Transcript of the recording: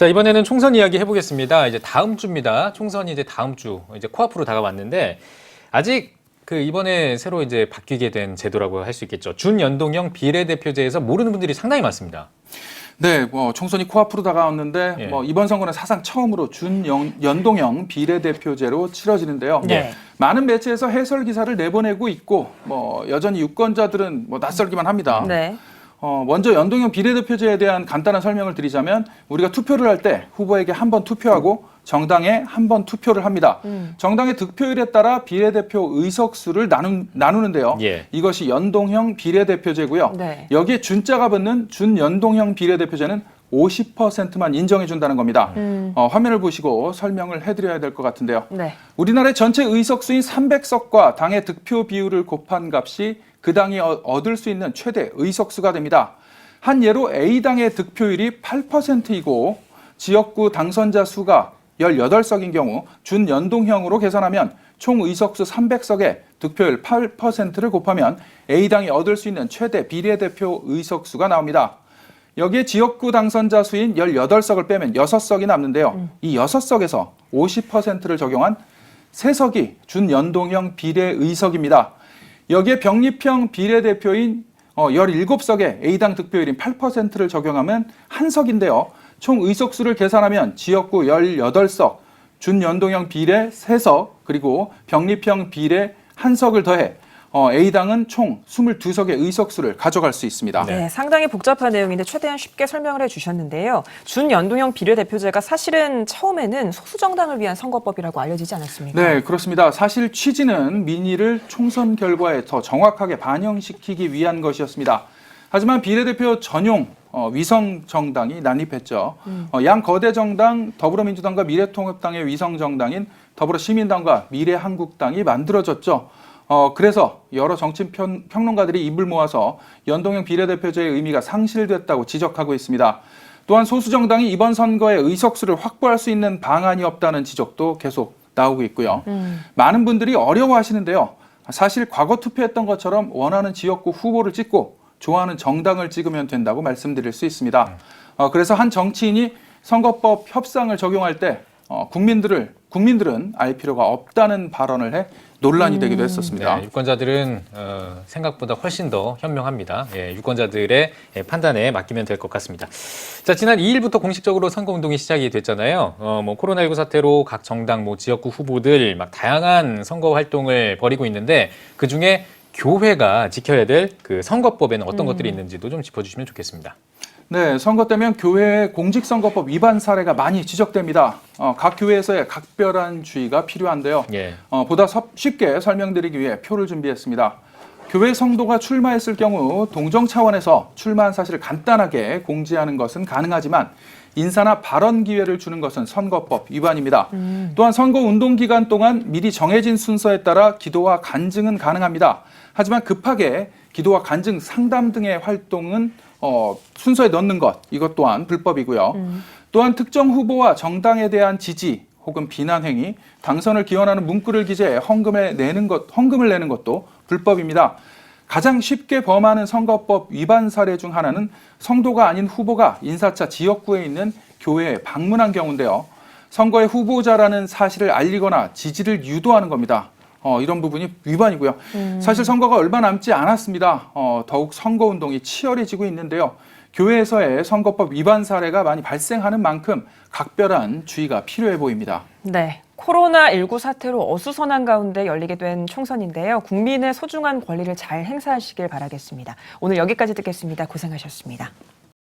자, 이번에는 총선 이야기 해보겠습니다. 이제 다음 주입니다. 총선이 이제 다음 주, 이제 코앞으로 다가왔는데, 아직 이번에 새로 이제 바뀌게 된 제도라고 할 수 있겠죠. 준연동형 비례대표제에서 모르는 분들이 상당히 많습니다. 네, 총선이 코앞으로 다가왔는데, 예. 이번 선거는 사상 처음으로 준연동형 비례대표제로 치러지는데요. 예. 많은 매체에서 해설 기사를 내보내고 있고, 여전히 유권자들은 낯설기만 합니다. 네. 먼저 연동형 비례대표제에 대한 간단한 설명을 드리자면 우리가 투표를 할 때 후보에게 한 번 투표하고 정당에 한 번 투표를 합니다. 정당의 득표율에 따라 비례대표 의석수를 나누는데요. 예. 이것이 연동형 비례대표제고요. 네. 여기에 준자가 붙는 준연동형 비례대표제는 50%만 인정해 준다는 겁니다. 화면을 보시고 설명을 해드려야 될 것 같은데요. 네. 우리나라의 전체 의석수인 300석과 당의 득표 비율을 곱한 값이 그 당이 얻을 수 있는 최대 의석수가 됩니다. 한 예로 A당의 득표율이 8%이고 지역구 당선자 수가 18석인 경우 준연동형으로 계산하면 총 의석수 300석에 득표율 8%를 곱하면 A당이 얻을 수 있는 최대 비례대표 의석수가 나옵니다. 여기에 지역구 당선자 수인 18석을 빼면 6석이 남는데요. 이 6석에서 50%를 적용한 3석이 준연동형 비례의석입니다. 여기에 병립형 비례대표인 17석에 A당 득표율인 8%를 적용하면 1석인데요. 총 의석수를 계산하면 지역구 18석, 준연동형 비례 3석, 그리고 병립형 비례 1석을 더해 A당은 총 22석의 의석수를 가져갈 수 있습니다. 네, 상당히 복잡한 내용인데 최대한 쉽게 설명을 해주셨는데요. 준연동형 비례대표제가 사실은 처음에는 소수정당을 위한 선거법이라고 알려지지 않았습니까? 네, 그렇습니다. 사실 취지는 민의를 총선 결과에 더 정확하게 반영시키기 위한 것이었습니다. 하지만 비례대표 전용 위성정당이 난립했죠. 양 거대 정당 더불어민주당과 미래통합당의 위성정당인 더불어시민당과 미래한국당이 만들어졌죠. 그래서 여러 정치 평론가들이 입을 모아서 연동형 비례대표제의 의미가 상실됐다고 지적하고 있습니다. 또한 소수정당이 이번 선거에 의석수를 확보할 수 있는 방안이 없다는 지적도 계속 나오고 있고요. 많은 분들이 어려워하시는데요. 사실 과거 투표했던 것처럼 원하는 지역구 후보를 찍고 좋아하는 정당을 찍으면 된다고 말씀드릴 수 있습니다. 그래서 한 정치인이 선거법 협상을 적용할 때 국민들은 알 필요가 없다는 발언을 해 논란이 되기도 했었습니다. 네, 유권자들은 생각보다 훨씬 더 현명합니다. 예, 유권자들의 판단에 맡기면 될 것 같습니다. 자, 지난 2일부터 공식적으로 선거운동이 시작이 됐잖아요. 코로나19 사태로 각 정당, 지역구 후보들 막 다양한 선거 활동을 벌이고 있는데 그중에 교회가 지켜야 될 그 선거법에는 어떤 것들이 있는지도 좀 짚어주시면 좋겠습니다. 네, 선거 때면 교회의 공직선거법 위반 사례가 많이 지적됩니다. 각 교회에서의 각별한 주의가 필요한데요. 예. 보다 쉽게 설명드리기 위해 표를 준비했습니다. 교회 성도가 출마했을 경우 동정 차원에서 출마한 사실을 간단하게 공지하는 것은 가능하지만 인사나 발언 기회를 주는 것은 선거법 위반입니다. 또한 선거 운동 기간 동안 미리 정해진 순서에 따라 기도와 간증은 가능합니다. 하지만 급하게 기도와 간증 상담 등의 활동은 순서에 넣는 것, 이것 또한 불법이고요. 또한 특정 후보와 정당에 대한 지지 혹은 비난 행위, 당선을 기원하는 문구를 기재해 헌금을 내는 것도 불법입니다. 가장 쉽게 범하는 선거법 위반 사례 중 하나는 성도가 아닌 후보가 인사차 지역구에 있는 교회에 방문한 경우인데요. 선거의 후보자라는 사실을 알리거나 지지를 유도하는 겁니다. 이런 부분이 위반이고요. 사실 선거가 얼마 남지 않았습니다. 더욱 선거운동이 치열해지고 있는데요. 교회에서의 선거법 위반 사례가 많이 발생하는 만큼 각별한 주의가 필요해 보입니다. 네, 코로나19 사태로 어수선한 가운데 열리게 된 총선인데요. 국민의 소중한 권리를 잘 행사하시길 바라겠습니다. 오늘 여기까지 듣겠습니다. 고생하셨습니다.